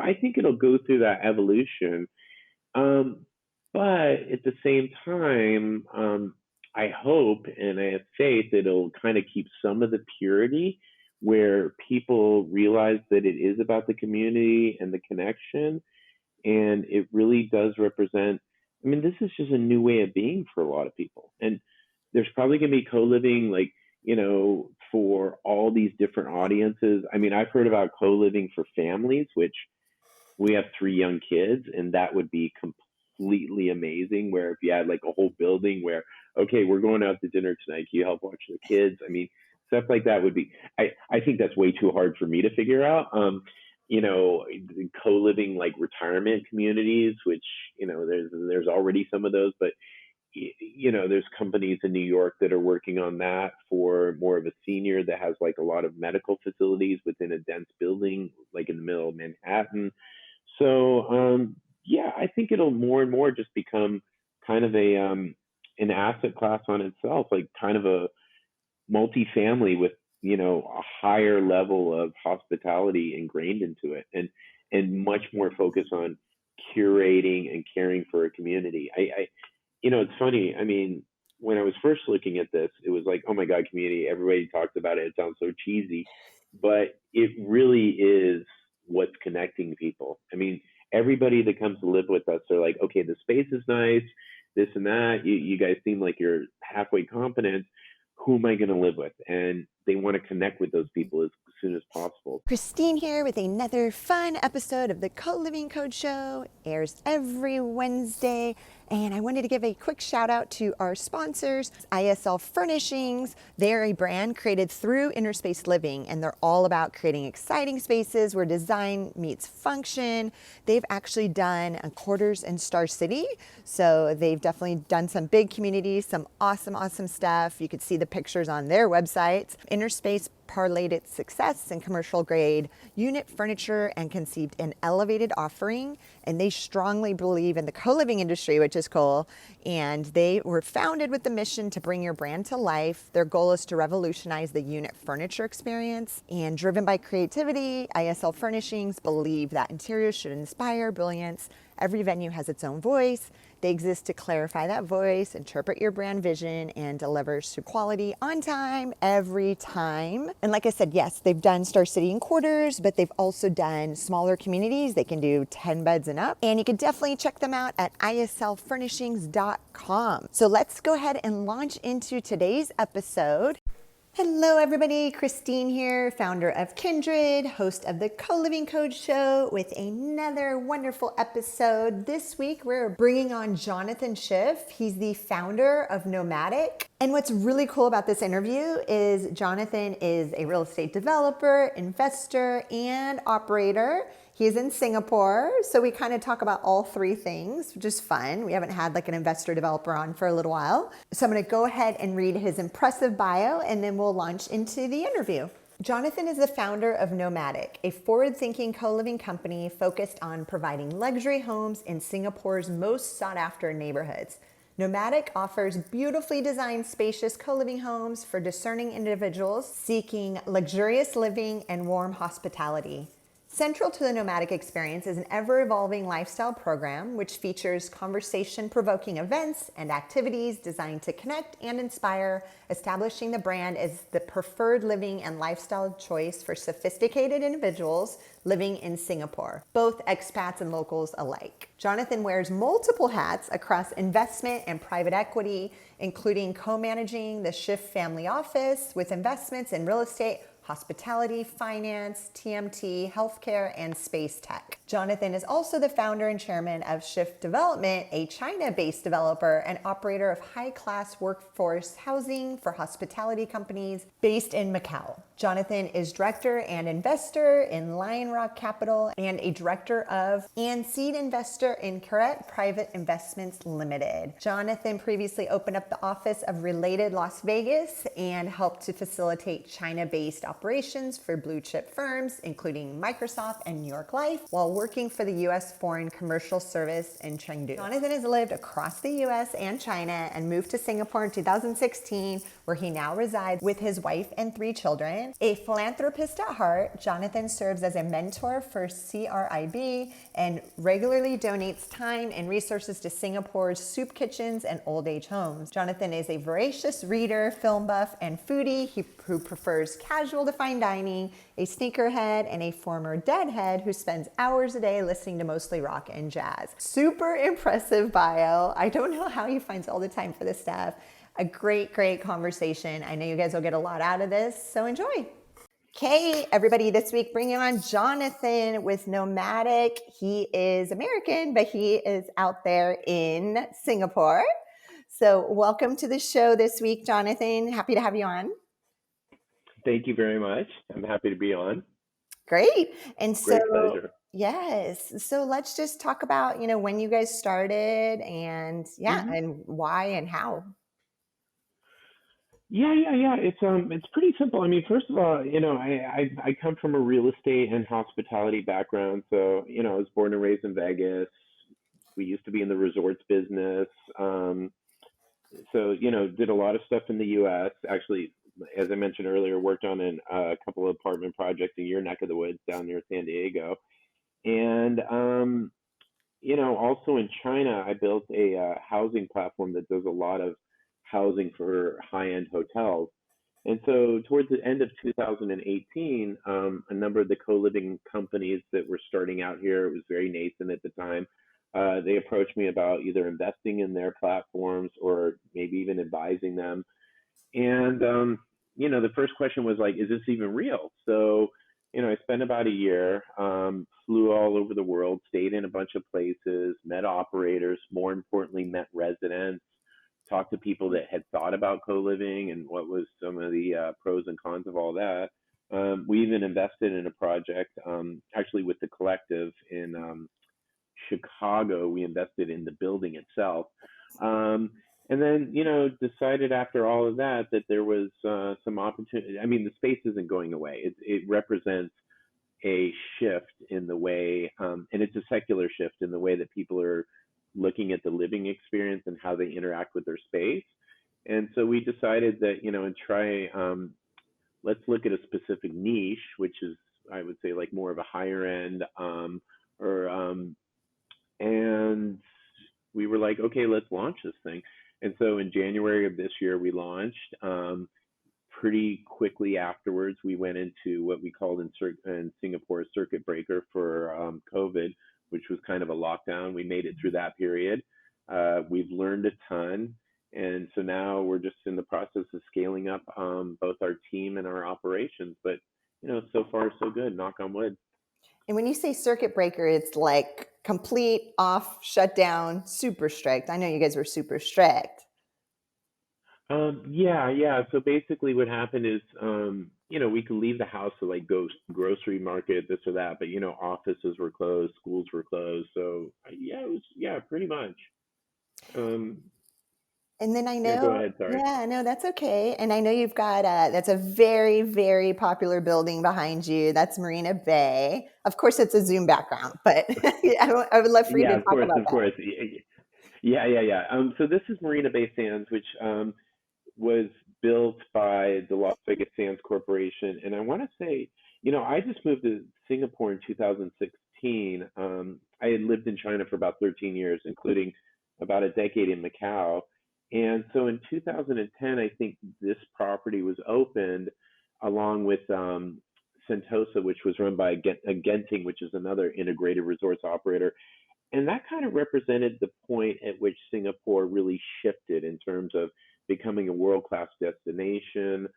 I think it'll go through that evolution. Um, but at the same time, I hope and I have faith that it'll kind of keep some of the purity where people realize that it is about the community and the connection. And it really does represent, I mean, this is just a new way of being for a lot of people. And there's probably going to be co-living, like, for all these different audiences. I mean, I've heard about co-living for families, which we have 3 young kids, and that would be completely amazing. Where if you had like a whole building where, okay, we're going out to dinner tonight, can you help watch the kids? I mean, stuff like that would be. I think that's way too hard for me to figure out. Co-living like retirement communities, which there's already some of those, but there's companies in New York that are working on that for more of a senior that has like a lot of medical facilities within a dense building, like in the middle of Manhattan. So yeah, I think it'll more and more just become kind of an asset class on itself, like kind of a multifamily with a higher level of hospitality ingrained into it, and much more focus on curating and caring for a community. It's funny. I mean, when I was first looking at this, it was like, oh my God, community. Everybody talks about it. It sounds so cheesy, but it really is what's connecting people. I mean, everybody that comes to live with us, they're like, okay, the space is nice, this and that. You guys seem like you're halfway competent. Who am I going to live with? And they want to connect with those people as soon as possible. Christine here with another fun episode of the Co-Living Code Show. Airs every Wednesday. And I wanted to give a quick shout out to our sponsors, ISL Furnishings. They're a brand created through Inner Space Living, and they're all about creating exciting spaces where design meets function. They've actually done quarters in Star City, so they've definitely done some big communities, some awesome stuff. You could see the pictures on their website. Inner Space parlayed its success in commercial grade unit furniture and conceived an elevated offering, and they strongly believe in the co-living industry, which is cool. And they were founded with the mission to bring your brand to life. Their goal is to revolutionize the unit furniture experience, and driven by creativity, ISL Furnishings believe that interiors should inspire brilliance. Every venue has its own voice. They exist to clarify that voice, interpret your brand vision, and deliver to quality on time, every time. And like I said, yes, they've done Star City and quarters, but they've also done smaller communities. They can do 10 beds and up. And you can definitely check them out at islfurnishings.com. So let's go ahead and launch into today's episode. Hello everybody, Christine here, founder of Kindred, host of the Co-Living Code Show with another wonderful episode. This week we're bringing on Jonathan Schiff. He's the founder of Gnomadic. And what's really cool about this interview is Jonathan is a real estate developer, investor, and operator. He's in Singapore, so we kind of talk about all three things, which is fun. We haven't had like an investor developer on for a little while. So I'm gonna go ahead and read his impressive bio, and then we'll launch into the interview. Jonathan is the founder of Gnomadic, a forward-thinking co-living company focused on providing luxury homes in Singapore's most sought-after neighborhoods. Gnomadic offers beautifully designed, spacious co-living homes for discerning individuals seeking luxurious living and warm hospitality. Central to the Nomadic experience is an ever-evolving lifestyle program which features conversation-provoking events and activities designed to connect and inspire, establishing the brand as the preferred living and lifestyle choice for sophisticated individuals living in Singapore, both expats and locals alike. Jonathan wears multiple hats across investment and private equity, including co-managing the Schiff Family Office with investments in real estate, hospitality, finance, TMT, healthcare, and space tech. Jonathan is also the founder and chairman of Schiff Development, a China-based developer and operator of high-class workforce housing for hospitality companies based in Macau. Jonathan is director and investor in Lion Rock Capital and a director of and seed investor in Carrot Private Investments Limited. Jonathan previously opened up the office of Related Las Vegas and helped to facilitate China-based operations for blue chip firms, including Microsoft and New York Life, while working for the U.S. Foreign Commercial Service in Chengdu. Jonathan has lived across the U.S. and China and moved to Singapore in 2016, where he now resides with his wife and 3 children. A philanthropist at heart, Jonathan serves as a mentor for CRIB and regularly donates time and resources to Singapore's soup kitchens and old age homes. Jonathan is a voracious reader, film buff, and foodie who prefers casual to fine dining, a sneakerhead, and a former deadhead who spends hours a day listening to mostly rock and jazz. Super impressive bio. I don't know how he finds all the time for this stuff. A great, great conversation. I know you guys will get a lot out of this, so enjoy. Okay, everybody, this week bringing on Jonathan with Nomadic. He is American, but he is out there in Singapore. So welcome to the show this week, Jonathan. Happy to have you on. Thank you very much. I'm happy to be on. Great. And so, Great pleasure. yes. So let's just talk about, when you guys started and and why and how. Yeah. It's pretty simple. I mean, first of all, I come from a real estate and hospitality background. So, I was born and raised in Vegas. We used to be in the resorts business. So, did a lot of stuff in the U.S. Actually, as I mentioned earlier, worked on a couple of apartment projects in your neck of the woods down near San Diego. And, also in China, I built a housing platform that does a lot of housing for high-end hotels. And so towards the end of 2018, a number of the co-living companies that were starting out here, it was very nascent at the time, they approached me about either investing in their platforms or maybe even advising them. And, the first question was like, is this even real? So, I spent about a year, flew all over the world, stayed in a bunch of places, met operators, more importantly, met residents, talked to people that had thought about co-living and what was some of the pros and cons of all that. We even invested in a project, actually with the collective in Chicago. We invested in the building itself. And then, decided after all of that there was some opportunity. I mean, the space isn't going away. It represents a shift in the way, and it's a secular shift in the way that people are looking at the living experience and how they interact with their space. And so we decided that, and try, let's look at a specific niche, which is, I would say, like more of a higher end, and we were like, okay, let's launch this thing. And so in January of this year, we launched. Pretty quickly afterwards, we went into what we called in Singapore a circuit breaker for COVID, which was kind of a lockdown. We made it through that period. We've learned a ton. And so now we're just in the process of scaling up both our team and our operations. But, so far, so good, knock on wood. And when you say circuit breaker, it's like complete off, shut down, super strict. I know you guys were super strict. Yeah. So basically what happened is, we could leave the house to like go grocery market, this or that, but, offices were closed, schools were closed. So pretty much. And then I know, Yeah, go ahead, sorry. yeah, no, that's okay. And I know you've got that's a very, very popular building behind you. That's Marina Bay. Of course, it's a Zoom background, but I would love for you Yeah, to talk about of that. course. Yeah. So this is Marina Bay Sands, which was built by the Las Vegas Sands Corporation. And I want to say, I just moved to Singapore in 2016. I had lived in China for about 13 years, including about a decade in Macau. And so in 2010, I think this property was opened along with Sentosa, which was run by Genting, which is another integrated resorts operator. And that kind of represented the point at which Singapore really shifted in terms of becoming a world-class destination.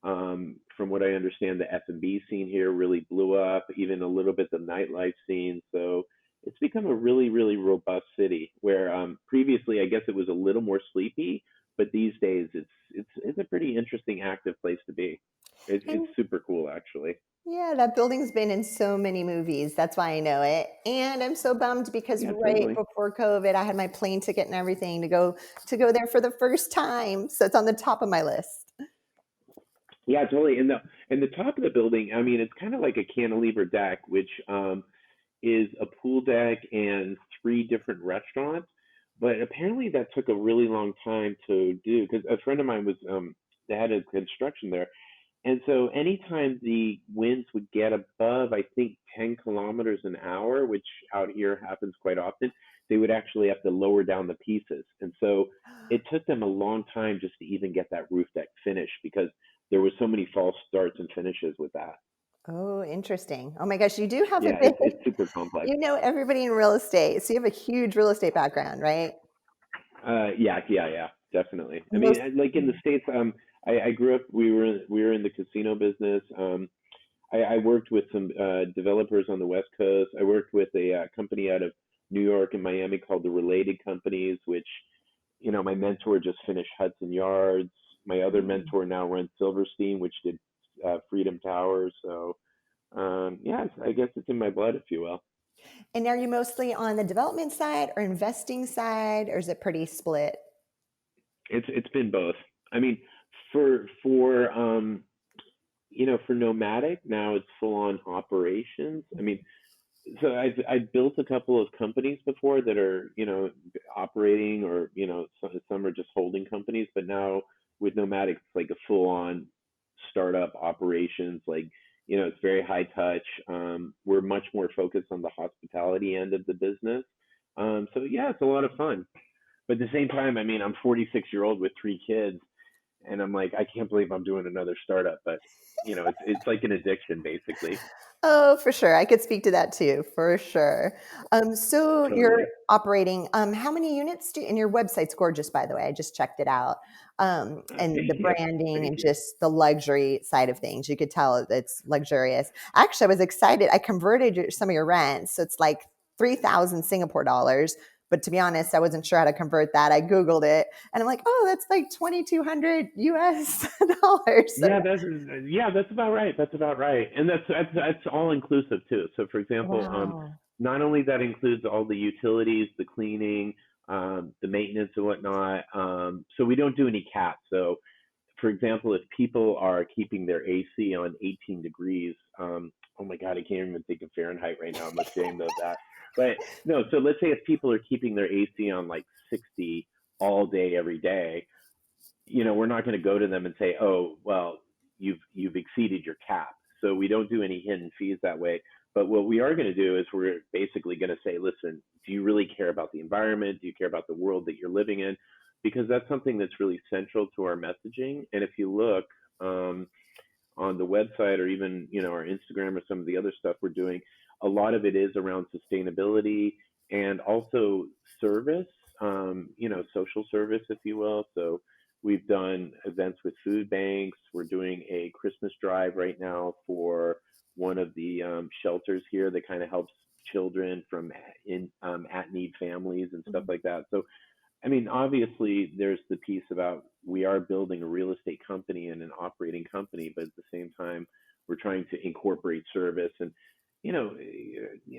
From what I understand, the F&B scene here really blew up, even a little bit the nightlife scene. So it's become a really, really robust city where previously, I guess it was a little more sleepy, but these days it's a pretty interesting, active place to be. It's super cool, actually. Yeah, that building's been in so many movies. That's why I know it. And I'm so bummed because Yeah, right totally. before COVID, I had my plane ticket and everything to go there for the first time. So it's on the top of my list. Yeah, totally. And the top of the building, I mean, it's kind of like a cantilever deck, which is a pool deck and 3 different restaurants. But apparently that took a really long time to do because a friend of mine was they had a construction there. And so anytime the winds would get above, I think, 10 kilometers an hour, which out here happens quite often, they would actually have to lower down the pieces. And so it took them a long time just to even get that roof deck finished because there were so many false starts and finishes with that. Oh, interesting. Oh my gosh, you do have a Yeah, big, it's super complex. you know everybody in real estate. So you have a huge real estate background, right? Yeah, definitely. I mean, Most, like in the States, I grew up, we were in the casino business. I worked with some developers on the West Coast. I worked with a company out of New York and Miami called the Related Companies, which, my mentor just finished Hudson Yards. My other mentor now runs Silverstein, which did Freedom Towers. So, yeah, I guess it's in my blood, if you will. and are you mostly on the development side or investing side, or is it pretty split? It's been both. I mean, for Nomadic now it's full on operations. I mean, so I've built a couple of companies before that are operating, or some are just holding companies, but now with Nomadic it's like a full on startup operations. Like, it's very high touch. We're much more focused on the hospitality end of the business. So yeah, it's a lot of fun. But at the same time, I mean, I'm 46-year-old with 3 kids, and I'm like, I can't believe I'm doing another startup. But it's like an addiction, basically. Oh, for sure. I could speak to that too, for sure. So you're Totally. operating, how many units and your website's gorgeous, by the way. I just checked it out. And the Yep. branding Thank and you. just the luxury side of things. You could tell it's luxurious. Actually, I was excited. I converted some of your rents. So it's like 3,000 Singapore dollars. But to be honest, I wasn't sure how to convert that. I Googled it and I'm like, oh, that's like 2,200 US dollars. So, That's about right. That's about right. And that's all inclusive too. So for example, wow. not only that includes all the utilities, the cleaning, the maintenance and whatnot. So we don't do any caps. So for example, if people are keeping their AC on 18 degrees, oh my God, I can't even think of Fahrenheit right now. I'm ashamed of that. But no, so let's say if people are keeping their AC on like 60 all day, every day, we're not going to go to them and say, oh, well, you've exceeded your cap. So we don't do any hidden fees that way. But what we are going to do is we're basically going to say, listen, do you really care about the environment? Do you care about the world that you're living in? Because that's something that's really central to our messaging. And if you look on the website, or even our Instagram or some of the other stuff we're doing, a lot of it is around sustainability and also service, social service, if you will. So we've done events with food banks. We're doing a Christmas drive right now for one of the shelters here that kind of helps children from at need families and stuff like that. So I mean, obviously, there's the piece about we are building a real estate company and an operating company, but at the same time, we're trying to incorporate service. And,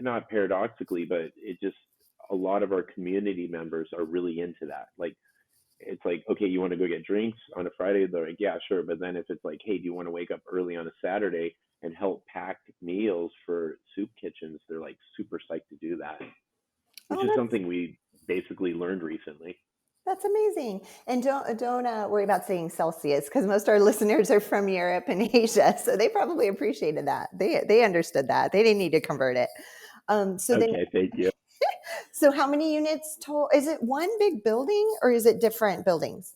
not paradoxically, but it just, a lot of our community members are really into that. Like, it's like, okay, you want to go get drinks on a Friday? They're like, yeah, sure. But then if it's like, hey, do you want to wake up early on a Saturday and help pack meals for soup kitchens? They're like super psyched to do that, which Oh, is something we basically learned recently. that's amazing. And don't worry about saying Celsius because most of our listeners are from Europe and Asia, so they probably appreciated that. They understood that. They didn't need to convert it. So then, Okay, thank you. so how many units total? Is it one big building or is it different buildings?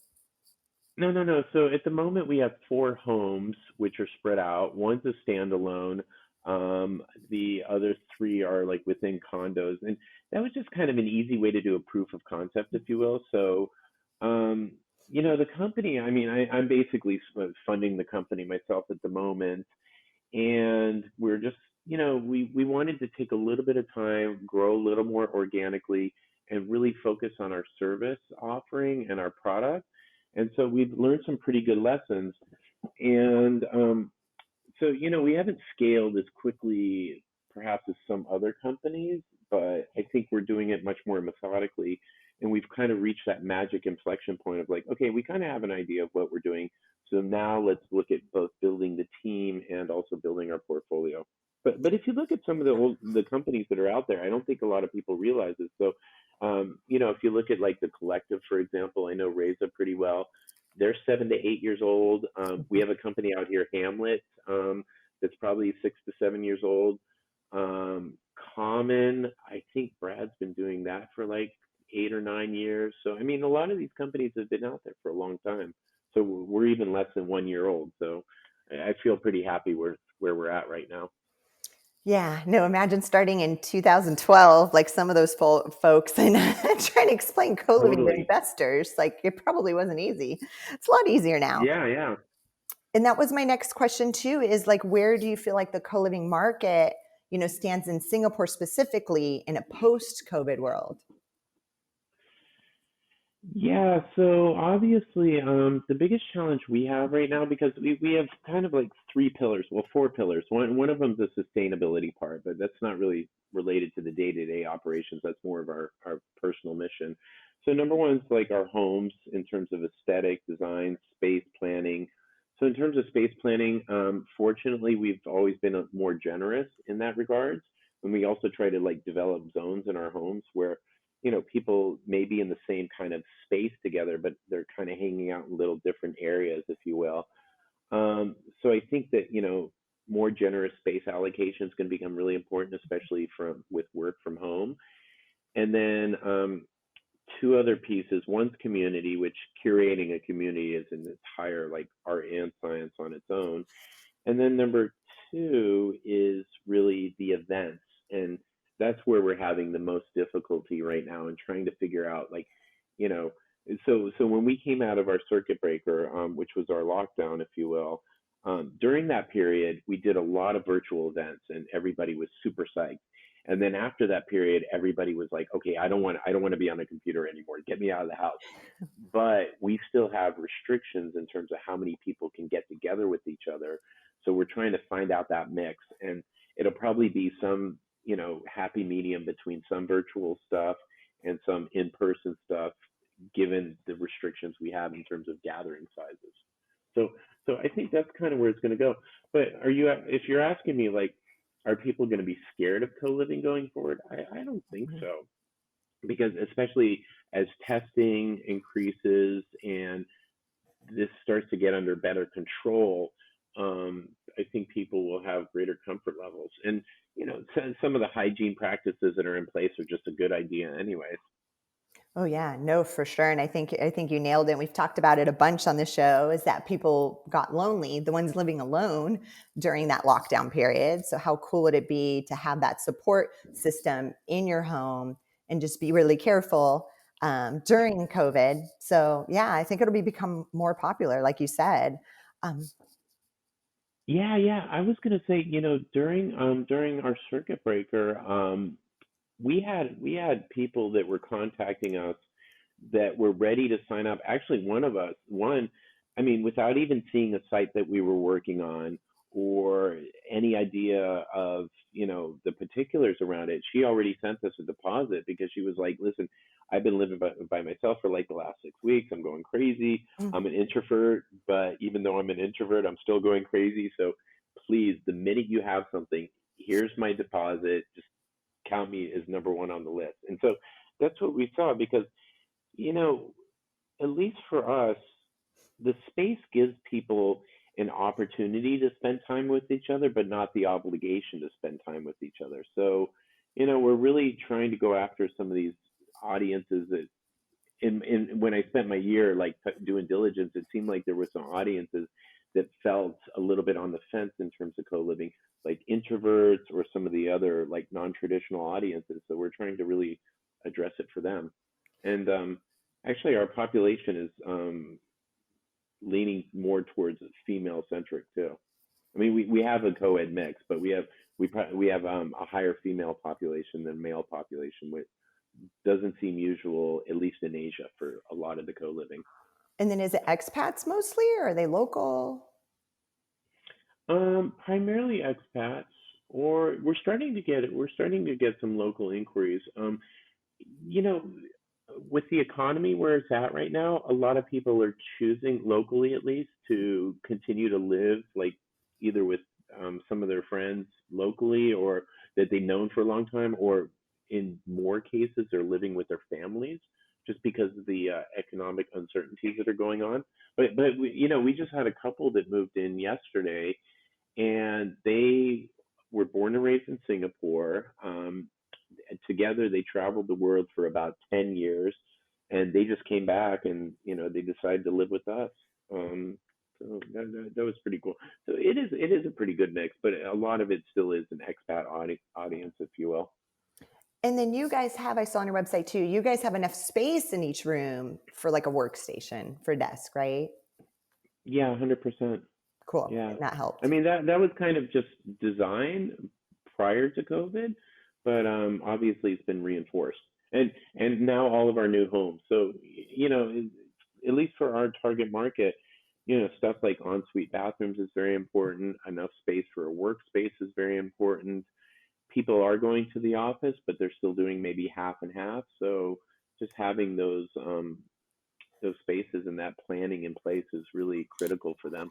No, no, no. So at the moment we have 4 homes which are spread out. One's a standalone. The other 3 are like within condos, and that was just kind of an easy way to do a proof of concept, if you will. So, um, the company. I mean, I'm basically funding the company myself at the moment, and we're just we wanted to take a little bit of time, grow a little more organically, and really focus on our service offering and our product. And so we've learned some pretty good lessons. And so we haven't scaled as quickly perhaps as some other companies, but I think we're doing it much more methodically. And we've kind of reached that magic inflection point of like, okay, we kind of have an idea of what we're doing. So now let's look at both building the team and also building our portfolio. But if you look at some of the companies that are out there, I don't think a lot of people realize it. So if you look at like the Collective, for example, I know Reza pretty well. they're 7 to 8 years old. We have a company out here, Hamlet, that's probably 6 to 7 years old. Common, I think Brad's been doing that for like 8 or 9 years. So I mean, a lot of these companies have been out there for a long time. So we're even less than 1 year old. So I feel pretty happy with where we're at right now. Yeah, no, imagine starting in 2012, like some of those folks, and trying to explain co-living to Totally. investors. Like it probably wasn't easy. It's a lot easier now. Yeah, yeah. And that was my next question too, is like, where do you feel like the co-living market, stands in Singapore specifically in a post-COVID world? Yeah, so obviously, the biggest challenge we have right now, because we have kind of like three pillars, well, four pillars. One of them is the sustainability part, but that's not really related to the day-to-day operations. That's more of our personal mission. So number one is like our homes in terms of aesthetic design, space planning. So in terms of space planning, fortunately, we've always been more generous in that regards. And we also try to like develop zones in our homes where people may be in the same kind of space together, but they're kind of hanging out in little different areas, if you will. So I think that, more generous space allocation is going to become really important, especially with work from home. And then two other pieces. One's community, which curating a community is an entire like art and science on its own. And then number two is really the events. And that's where we're having the most difficulty right now in trying to figure out like, you know, so when we came out of our circuit breaker, which was our lockdown, if you will, during that period, we did a lot of virtual events and everybody was super psyched. And then after that period, everybody was like, okay, I don't want to be on a computer anymore. Get me out of the house. But we still have restrictions in terms of how many people can get together with each other. So we're trying to find out that mix, and it'll probably be some, happy medium between some virtual stuff and some in-person stuff, given the restrictions we have in terms of gathering sizes. So, so I think that's kind of where it's going to go. But if you're asking me, like, are people going to be scared of co-living going forward? I don't think Mhm. so, because especially as testing increases and this starts to get under better control, I think people will have greater comfort levels. And some of the hygiene practices that are in place are just a good idea, anyways. Oh yeah, no, for sure. And I think you nailed it. We've talked about it a bunch on the show, is that people got lonely, the ones living alone during that lockdown period. So how cool would it be to have that support system in your home and just be really careful during COVID? So yeah, I think it'll become more popular, like you said. Um, Yeah, yeah. I was gonna say, during our circuit breaker, we had people that were contacting us that were ready to sign up. Actually, I mean, without even seeing a site that we were working on or any idea of, the particulars around it, she already sent us a deposit because she was like, listen, I've been living by myself for like the last 6 weeks. I'm going crazy. mm, I'm an introvert, but even though I'm an introvert, I'm still going crazy. So please, the minute you have something, here's my deposit. Just count me as number one on the list. And so that's what we saw because, you know, at least for us, the space gives people an opportunity to spend time with each other, but not the obligation to spend time with each other. So, we're really trying to go after some of these audiences that, in when I spent my year like doing diligence, it seemed like there were some audiences that felt a little bit on the fence in terms of co-living, like introverts or some of the other like non-traditional audiences. So we're trying to really address it for them. And actually, our population is leaning more towards female centric too. I mean, we have a co-ed mix, but we have a higher female population than male population, which doesn't seem usual, at least in Asia, for a lot of the co-living. and then is it expats mostly, or are they local? Primarily expats, or we're starting to get some local inquiries. You know, with the economy where it's at right now, a lot of people are choosing locally at least to continue to live like either with some of their friends locally or that they've known for a long time, or in more cases, they're living with their families just because of the economic uncertainties that are going on. But we just had a couple that moved in yesterday, and they were born and raised in Singapore. Together, they traveled the world for about 10 years, and they just came back, and they decided to live with us. So that was pretty cool. So it is a pretty good mix, but a lot of it still is an expat audience, if you will. And then you guys have, I saw on your website too, you guys have enough space in each room for like a workstation for desk, right? Yeah, 100%. Cool. Yeah. And that helped. I mean, that was kind of just design prior to COVID, but obviously it's been reinforced. And now all of our new homes. So, at least for our target market, stuff like ensuite bathrooms is very important. Enough space for a workspace is very important. People are going to the office, but they're still doing maybe half and half. So just having those spaces and that planning in place is really critical for them.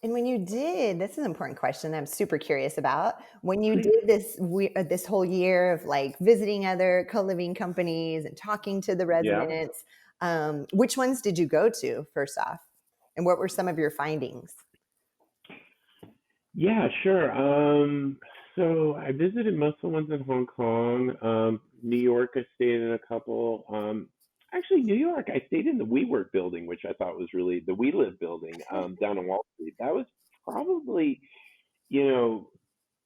And when you did, this is an important question I'm super curious about. When you Please. did this whole year of like visiting other co-living companies and talking to the Yeah. residents, which ones did you go to first off? And what were some of your findings? Yeah, sure. So I visited most of the ones in Hong Kong. New York, I stayed in a couple. Actually, New York, I stayed in the WeWork building, which I thought was really the WeLive building down on Wall Street. That was probably, you know,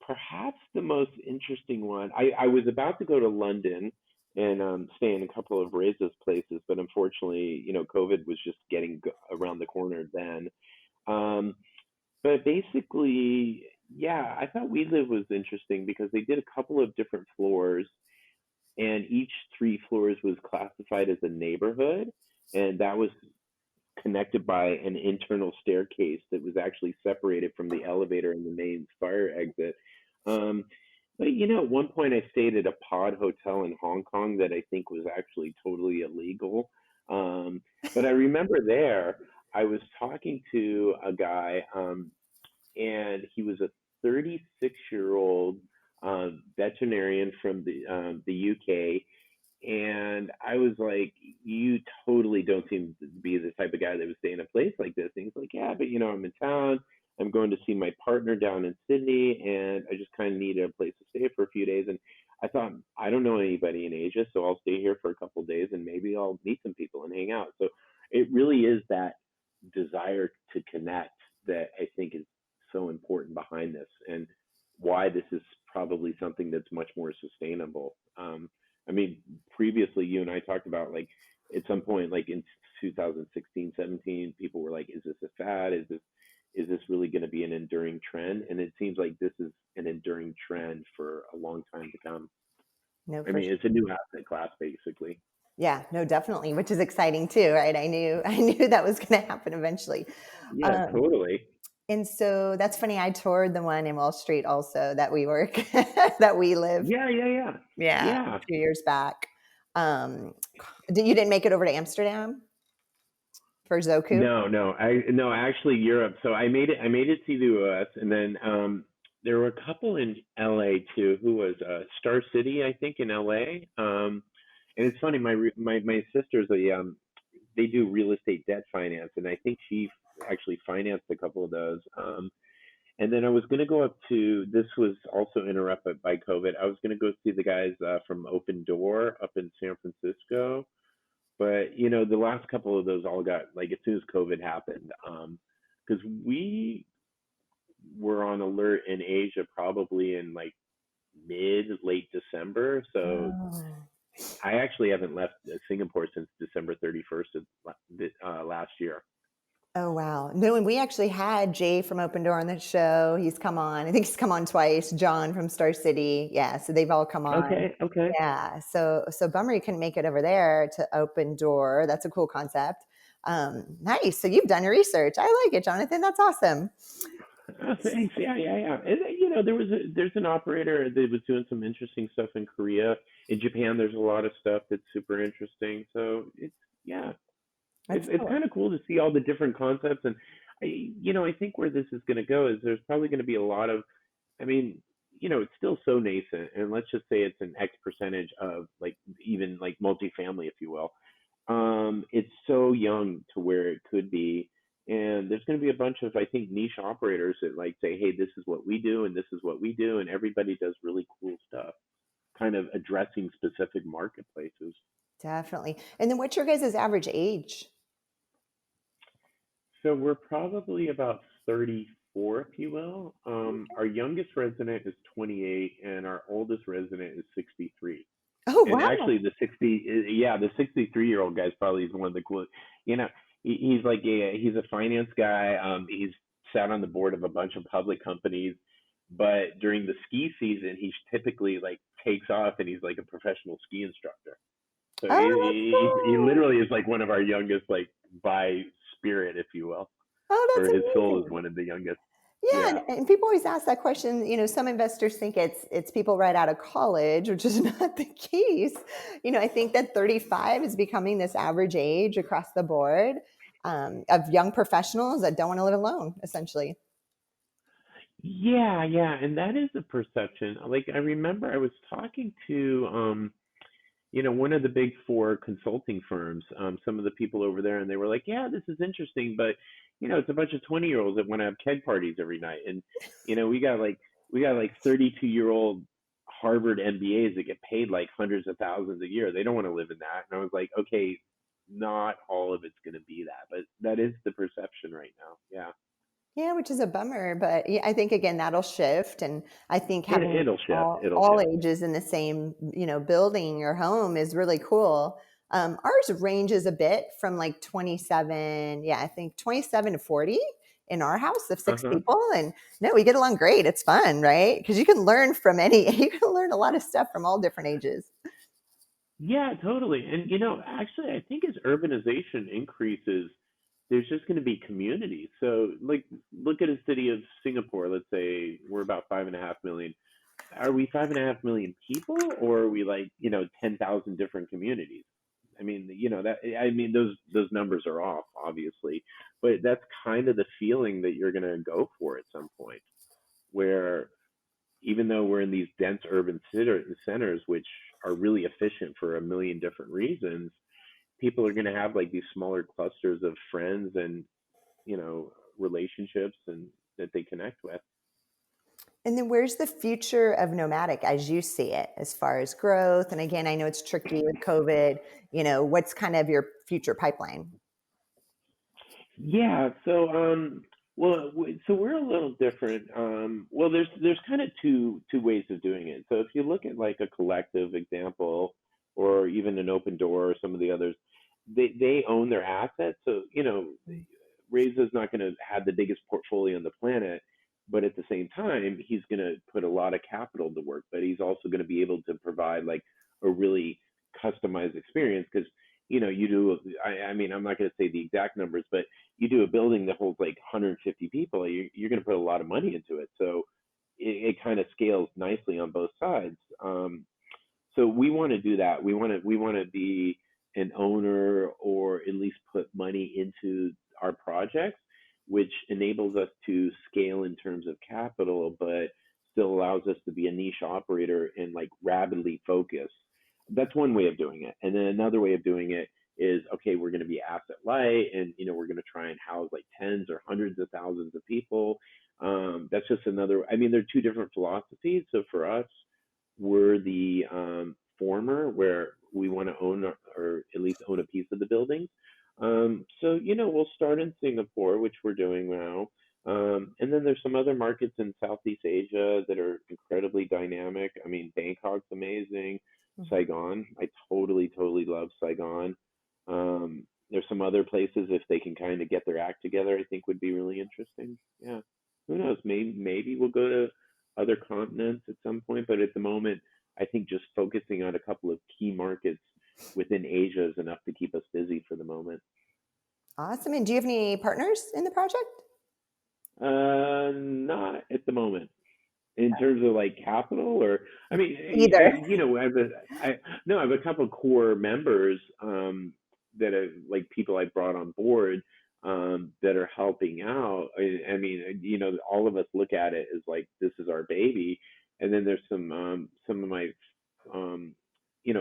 perhaps the most interesting one. I was about to go to London and stay in a couple of Reza's places, but unfortunately, COVID was just getting around the corner then. Um, but basically, yeah, I thought We Live was interesting because they did a couple of different floors, and each three floors was classified as a neighborhood, and that was connected by an internal staircase that was actually separated from the elevator and the main fire exit. Um, but at one point I stayed at a pod hotel in Hong Kong that I think was actually totally illegal. But I remember there I was talking to a guy, and he was a 36-year-old veterinarian from the UK, and I was like, "You totally don't seem to be the type of guy that would stay in a place like this." And he's like, "Yeah, but I'm in town. I'm going to see my partner down in Sydney, and I just kind of need a place to stay for a few days." And I thought, I don't know anybody in Asia, so I'll stay here for a couple of days, and maybe I'll meet some people and hang out. So it really is that desire to connect that I think is so important behind this, and why this is probably something that's much more sustainable. I mean, previously you and I talked about, like, at some point, like in 2016, 17, people were like, "Is this a fad? Is this really going to be an enduring trend?" And it seems like this is an enduring trend for a long time to come. No, I for mean, sure. it's a new asset class, basically. Yeah, no, definitely, which is exciting too, right? I knew that was going to happen eventually. Yeah, Um, totally. and so that's funny. I toured the one in Wall Street also that we work, that we live. Yeah, yeah, yeah, Yeah, yeah. a few years back. Um, you didn't make it over to Amsterdam for Zoku? No, actually Europe. So I made it to the US, and then there were a couple in LA too. Who was Star City, I think, in LA. And it's funny, my sister's they do real estate debt finance, and I think she actually financed a couple of those. And then I was going to go up to, this was also interrupted by COVID. I was going to go see the guys from Open Door up in San Francisco, but the last couple of those all got, like, as soon as COVID happened, because we were on alert in Asia probably in like mid late December. So Oh. I actually haven't left Singapore since December 31st of last year. Oh, wow. No, and we actually had Jay from Open Door on the show. He's come on. I think he's come on twice. John from Star City. Yeah, so they've all come on. Okay, okay. Yeah. So bummer you couldn't make it over there to Open Door. That's a cool concept. Nice. So you've done your research. I like it, Jonathan. That's awesome. Oh, thanks. Yeah, yeah, yeah. And there's an operator that was doing some interesting stuff in Korea. In Japan, there's a lot of stuff that's super interesting. So it's, yeah, That's it's cool. kind of cool to see all the different concepts. And I think where this is going to go is there's probably going to be a lot of, I mean, it's still so nascent, and let's just say it's an X percentage of, like, even like multifamily, if you will. It's so young to where it could be. And there's going to be a bunch of, I think, niche operators that like say, hey, this is what we do and this is what we do. And everybody does really cool stuff, kind of addressing specific marketplaces. Definitely. And then what's your guys' average age? So we're probably about 34, if you will. Our youngest resident is 28 and our oldest resident is 63. Oh, And wow. actually, the 63-year-old guy's probably one of the coolest. You know, he's like he's a finance guy. He's sat on the board of a bunch of public companies, but during the ski season, he typically like takes off and he's like a professional ski instructor. So Oh, that's he cool. literally is like one of our youngest, like by spirit, if you will, Oh, or that's his soul is amazing. one of the youngest. Yeah, Yeah. and people always ask that question. Some investors think it's people right out of college, which is not the case. I think that 35 is becoming this average age across the board of young professionals that don't want to live alone, essentially. Yeah, and that is a perception. Like I remember I was talking to one of the big four consulting firms, some of the people over there, and they were like, yeah, this is interesting, but it's a bunch of 20-year-olds that want to have keg parties every night. And we got like 32-year-old Harvard MBAs that get paid like hundreds of thousands a year. They don't want to live in that. And I was like, okay, not all of it's going to be that, but that is the perception right now. Yeah. Yeah, which is a bummer, but yeah, I think again that'll shift, and I think It, having it'll shift. It'll all shift. ages in the same building or home is really cool. Ours ranges a bit from like 27, yeah, I think 27 to 40 in our house of six Uh-huh. people, and no, we get along great. It's fun, right? Because you can learn from any, you can learn a lot of stuff from all different ages. Yeah, totally. And actually, I think as urbanization increases, there's just going to be communities. So, like, look at a city of Singapore. Let's say we're about 5.5 million. Are we 5.5 million people, or are we like 10,000 different communities? I mean, those numbers are off, obviously, but that's kind of the feeling that you're going to go for at some point, where even though we're in these dense urban centers, which are really efficient for a million different reasons, people are going to have like these smaller clusters of friends and relationships and that they connect with. And then where's the future of nomadic as you see it, as far as growth? And again, I know it's tricky with COVID. What's kind of your future pipeline? Yeah. So we're a little different. Well, there's kind of two ways of doing it. So if you look at like a collective example, or even an open door, or some of the others, they own their assets. So Reza's not going to have the biggest portfolio on the planet, but at the same time, he's going to put a lot of capital to work. But he's also going to be able to provide like a really customized experience because you do. I mean, I'm not going to say the exact numbers, but you do a building that holds like 150 people, you're going to put a lot of money into it. So it kind of scales nicely on both sides. So we want to do that. We want to be an owner, or at least put money into our projects, which enables us to scale in terms of capital, but still allows us to be a niche operator and like rapidly focus. That's one way of doing it. And then another way of doing it is, okay, we're going to be asset light, and we're going to try and house like tens or hundreds of thousands of people. That's just another. I mean, they're two different philosophies. So for us, we're the former, where we want to own, or at least own a piece of the building. So we'll start in Singapore, which we're doing now, and then there's some other markets in Southeast Asia that are incredibly dynamic. I mean, Bangkok's amazing. Saigon, I totally love Saigon. There's some other places, if they can kind of get their act together, I think would be really interesting. Yeah, who knows? Maybe we'll go to other continents at some point, but at the moment, I think just focusing on a couple of key markets within Asia is enough to keep us busy for the moment. Awesome. And do you have any partners in the project? Not at the moment. In terms of like capital, or I mean, Either. I have a couple of core members that are like people I brought on board that are helping out. I mean, all of us look at it as like this is our baby, and then there's some of my um,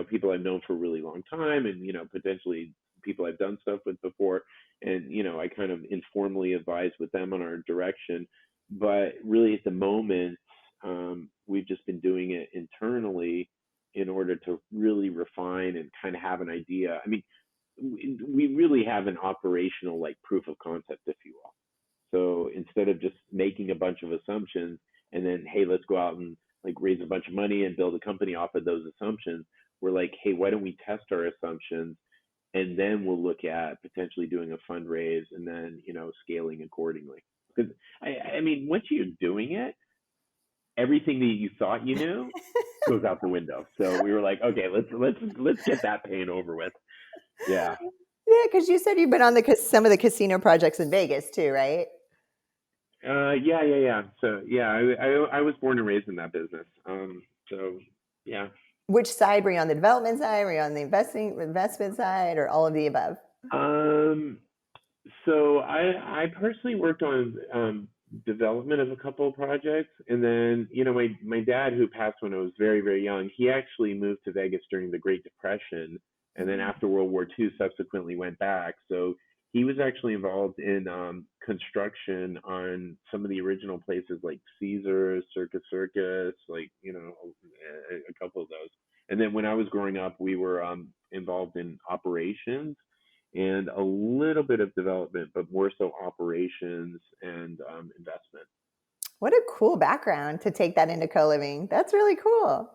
people I've known for a really long time, and potentially people I've done stuff with before, and I kind of informally advise with them on our direction. But really, at the moment, we've just been doing it internally in order to really refine and kind of have an idea. I mean, we really have an operational like proof of concept, if you will. So instead of just making a bunch of assumptions and then, hey, let's go out and like raise a bunch of money and build a company off of those assumptions, we're like, hey, why don't we test our assumptions, and then we'll look at potentially doing a fundraise and then scaling accordingly. Because I mean, once you're doing it, everything that you thought you knew goes out the window. So we were like, okay, let's get that pain over with. Yeah. Yeah, because you said you've been on some of the casino projects in Vegas too, right? Yeah. So yeah, I was born and raised in that business. So yeah. Which side were you on? The development side? Were you on the investment side, or all of the above? So I personally worked on development of a couple of projects, and then my dad, who passed when I was very very young, he actually moved to Vegas during the Great Depression, and then after World War II, subsequently went back. So he was actually involved in construction on some of the original places like Caesars, Circus, like a couple of those. And then when I was growing up, we were involved in operations and a little bit of development, but more so operations and investment. What a cool background to take that into co-living. That's really cool.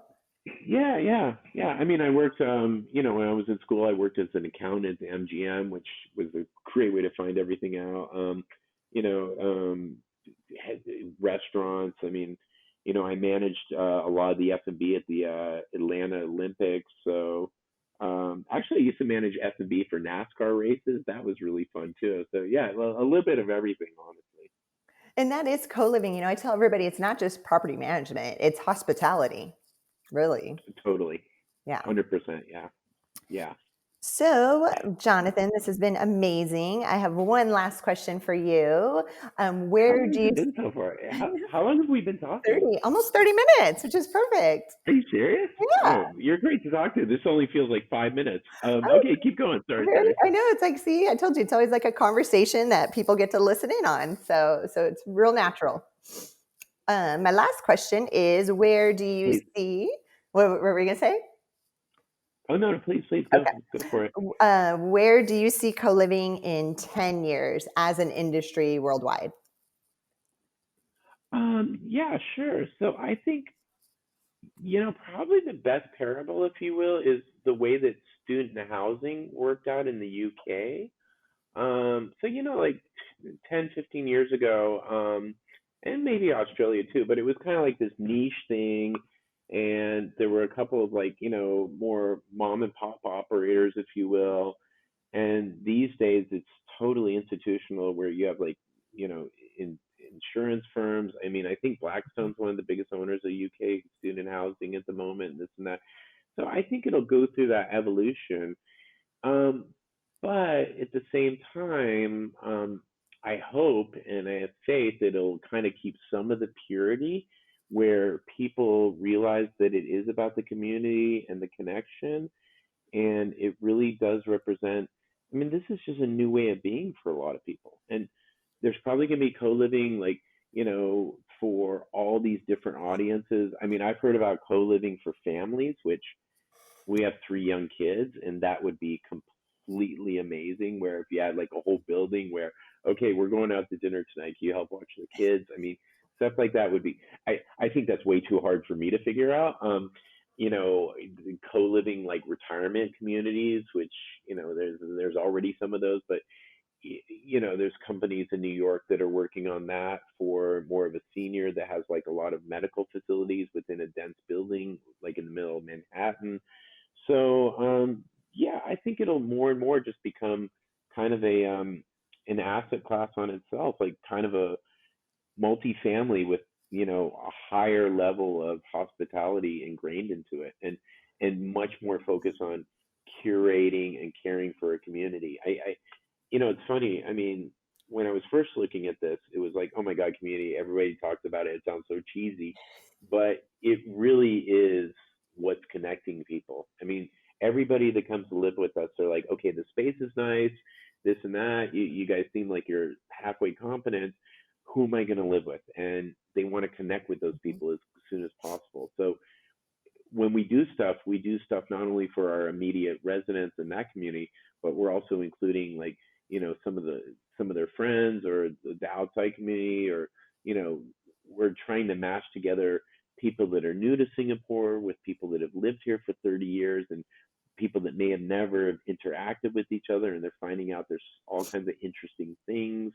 Yeah. I mean, I worked, when I was in school, I worked as an accountant at MGM, which was a great way to find everything out. You know, um, Restaurants. I mean, I managed a lot of the F&B at the Atlanta Olympics. So actually, I used to manage F&B for NASCAR races. That was really fun too. So yeah, a little bit of everything, honestly. And that is co-living. I tell everybody it's not just property management, it's hospitality, really. Totally, Yeah. 100%. Yeah. So, Jonathan, this has been amazing. I have one last question for you. How Where long do has you it been so far? How long have we been talking? 30, almost 30 minutes, which is perfect. Are you serious? Yeah. Oh, you're great to talk to. This only feels like 5 minutes. Oh, Okay, keep going. Sorry, very, sorry. I know, it's like, see, I told you, it's always like a conversation that people get to listen in on. So it's real natural. My last question is, where do you Please. see, what were we going to say? Oh no, please go Okay. go for it. Where do you see co-living in 10 years as an industry worldwide? Yeah, sure. So I think probably the best parable, if you will, is the way that student housing worked out in the UK. So like 10, 15 years ago, and maybe Australia too, but it was kind of like this niche thing, and there were a couple of like more mom and pop operators, if you will. And these days, it's totally institutional, where you have like in insurance firms. I mean, I think Blackstone's one of the biggest owners of UK student housing at the moment, and this and that. So I think it'll go through that evolution. Um, but at the same time, I hope and I have faith that it'll kind of keep some of the purity, where people realize that it is about the community and the connection, and it really does represent. I mean, this is just a new way of being for a lot of people, and there's probably going to be co-living, like for all these different audiences. I mean, I've heard about co-living for families, which we have 3 young kids, and that would be completely amazing. Where if you had like a whole building where, okay, we're going out to dinner tonight, can you help watch the kids? I mean, stuff like that would be. I think that's way too hard for me to figure out. Co-living like retirement communities, which there's already some of those, but there's companies in New York that are working on that for more of a senior that has like a lot of medical facilities within a dense building, like in the middle of Manhattan. So yeah, I think it'll more and more just become kind of a an asset class on itself, like kind of a multifamily with a higher level of hospitality ingrained into it, and much more focus on curating and caring for a community. It's funny. I mean, when I was first looking at this, it was like, oh my God, community. Everybody talks about it. It sounds so cheesy, but it really is what's connecting people. I mean, everybody that comes to live with us, they're like, okay, the space is nice, this and that. You guys seem like you're halfway competent. Who am I going to live with? And they want to connect with those people as soon as possible. So when we do stuff not only for our immediate residents in that community, but we're also including like, some of their friends or the outside community, or, we're trying to match together people that are new to Singapore with people that have lived here for 30 years, and people that may have never interacted with each other, and they're finding out there's all kinds of interesting things.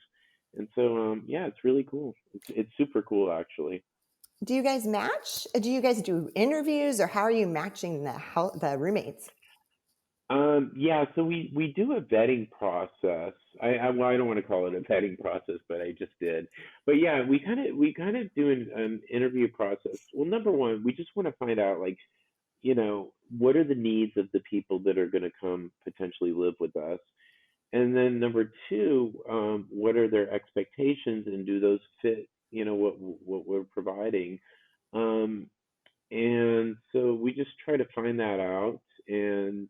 And so, yeah, it's really cool. It's super cool, actually. Do you guys match? Do you guys do interviews, or how are you matching the roommates? Yeah, so we do a vetting process. Well, I don't want to call it a vetting process, but I just did. But yeah, we kind of do an interview process. Well, number one, we just want to find out, like, what are the needs of the people that are going to come potentially live with us, and then number two, what are their expectations, and do those fit, what we're providing. Um, and so we just try to find that out, and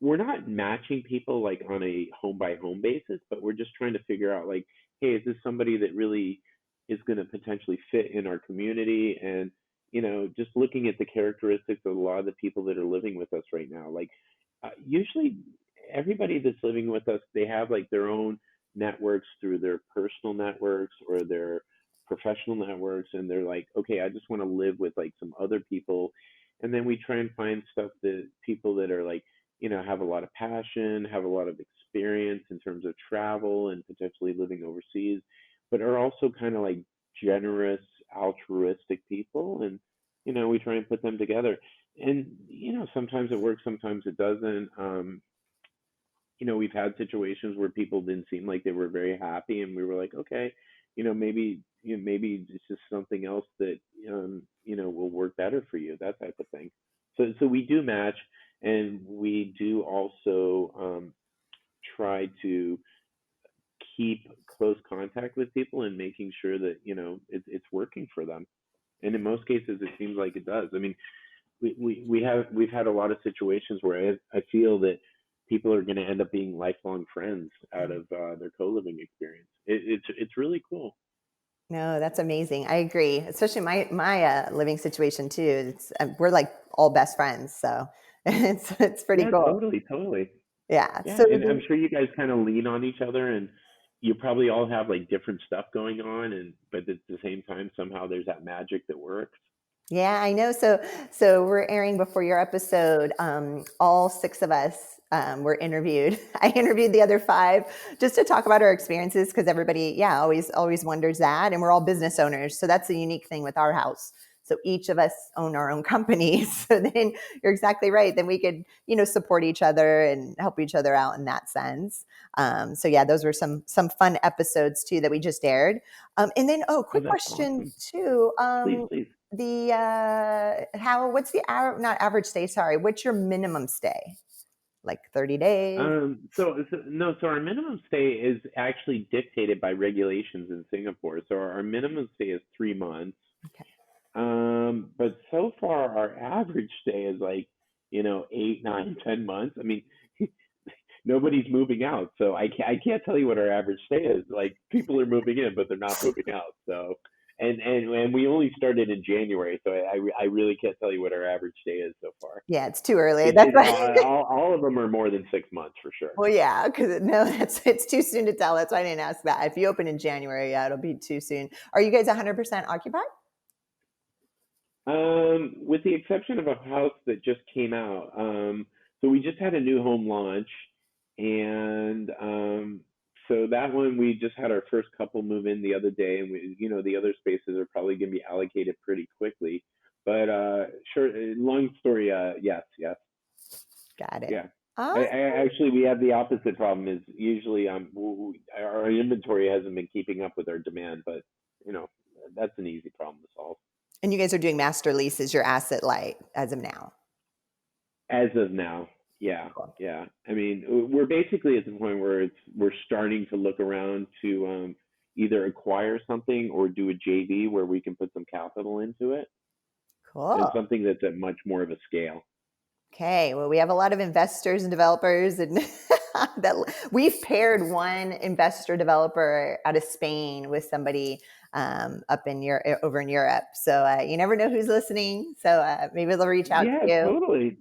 we're not matching people like on a home by home basis, but we're just trying to figure out, like, hey, is this somebody that really is going to potentially fit in our community? And, just looking at the characteristics of a lot of the people that are living with us right now, like, usually everybody that's living with us, they have like their own networks through their personal networks or their professional networks, and they're like, okay, I just want to live with like some other people. And then we try and find stuff that people that are like, have a lot of passion, have a lot of experience in terms of travel and potentially living overseas, but are also kind of like generous, altruistic people. And, we try and put them together. And, sometimes it works, sometimes it doesn't. We've had situations where people didn't seem like they were very happy, and we were like, okay, maybe it's just something else that, will work better for you, that type of thing. So we do match, and we do also, try to keep close contact with people and making sure that, it's working for them. And in most cases, it seems like it does. I mean, we've had a lot of situations where I feel that people are going to end up being lifelong friends out of their co-living experience. It's really cool. No, that's amazing. I agree. Especially my living situation too. We're like all best friends, so it's pretty Yeah, cool. totally, totally. Yeah. Yeah, So and I'm sure you guys kind of lean on each other, and you probably all have like different stuff going on, and but at the same time, somehow there's that magic that works. yeah, I know. So we're airing before your episode. All six of us were interviewed. I interviewed the other five just to talk about our experiences, because everybody, yeah, always wonders that. And we're all business owners, so that's the unique thing with our house. So each of us own our own companies. So then you're exactly right. Then we could, support each other and help each other out in that sense. So yeah, those were some fun episodes too that we just aired. And then, Oh, quick that's question awesome. too. Please, please. What's the not average stay, sorry, what's your minimum stay, like 30 days? So no, so our minimum stay is actually dictated by regulations in Singapore. So our minimum stay is 3 months. Okay. But so far our average stay is like, 8, 9, 10 months. I mean, nobody's moving out, so I can't tell you what our average stay is. Like, people are moving in, but they're not moving out. So, and we only started in January, so I really can't tell you what our average stay is so far. Yeah, it's too early, It, that's it why. all of them are more than 6 months for sure. Well, yeah, because no, it's too soon to tell. That's why I didn't ask that. If you open in January, yeah, it'll be too soon. Are you guys 100% occupied? With the exception of a house that just came out. So we just had a new home launch, and so that one we just had our first couple move in the other day, and the other spaces are probably going to be allocated pretty quickly. But sure, long story. Yes, yes, Got it. yeah. Awesome. Actually, we have the opposite problem. Is usually our inventory hasn't been keeping up with our demand, but you know that's an easy problem to solve. And you guys are doing master leases, your asset light as of now. As of now, yeah, Cool. yeah. I mean, we're basically at the point where we're starting to look around to either acquire something or do a JV where we can put some capital into it, and Cool. something that's at much more of a scale. Okay, well, we have a lot of investors and developers, and that we've paired one investor developer out of Spain with somebody up in Europe, over in Europe. So you never know who's listening. So maybe they'll reach out Yeah, to you. totally.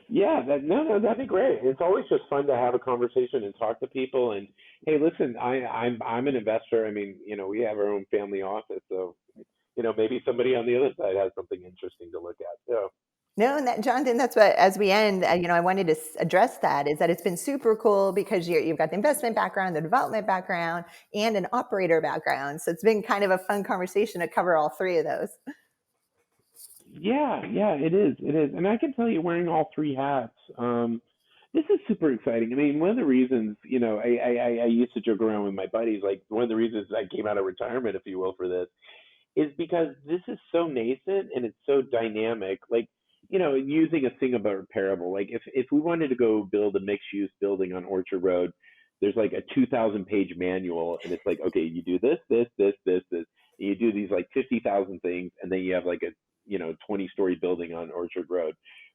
Yeah, no, that'd be great. It's always just fun to have a conversation and talk to people. And hey, listen, I'm an investor. I mean, we have our own family office, so maybe somebody on the other side has something interesting to look at. So No, and that, Jonathan, that's what, as we end, I wanted to address that, is that it's been super cool because you've got the investment background, the development background, and an operator background. So it's been kind of a fun conversation to cover all three of those. yeah, it is, and I can tell you, wearing all three hats, this is super exciting. I mean, one of the reasons, I used to joke around with my buddies, like one of the reasons I came out of retirement, if you will, for this is because this is so nascent and it's so dynamic. Like, using a Singapore parable, like if we wanted to go build a mixed use building on Orchard Road, there's like a 2,000-page manual, and it's like, okay, you do this, and you do these like 50,000 things, and then you have like a 20-story building on Orchard Road.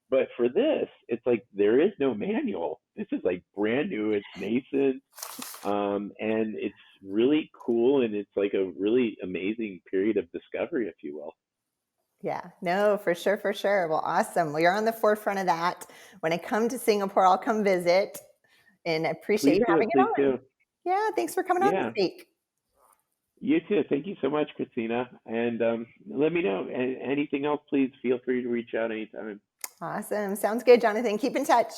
But for this, it's like there is no manual. This is like brand new. It's nascent, and it's really cool, and it's like a really amazing period of discovery, if you will. Yeah, no, for sure, for sure. Well, awesome. Well, you're on the forefront of that. When I come to Singapore, I'll come visit, and I appreciate Please you do, having it please on. do. Yeah, thanks for coming on this Yeah, week. you too. Thank you so much, Christina. And let me know. Anything else, please feel free to reach out anytime. Awesome. Sounds good, Jonathan. Keep in touch.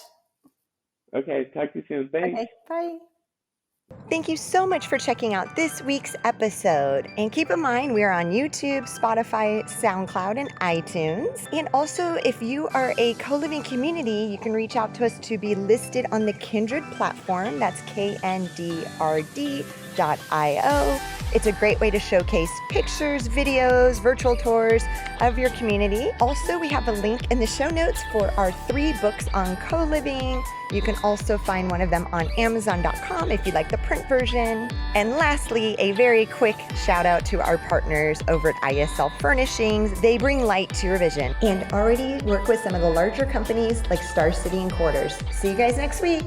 Okay, talk to you soon. Thanks. Okay, bye. Thank you so much for checking out this week's episode. And keep in mind, we are on YouTube, Spotify, SoundCloud, and iTunes. And also, if you are a co-living community, you can reach out to us to be listed on the Kindred platform. That's KNDRD.io. It's a great way to showcase pictures, videos, virtual tours of your community. Also, we have a link in the show notes for our 3 books on co-living. You can also find one of them on Amazon.com if you'd like the print version. And lastly, a very quick shout out to our partners over at ISL Furnishings. They bring light to your vision and already work with some of the larger companies like Star City and Quarters. See you guys next week.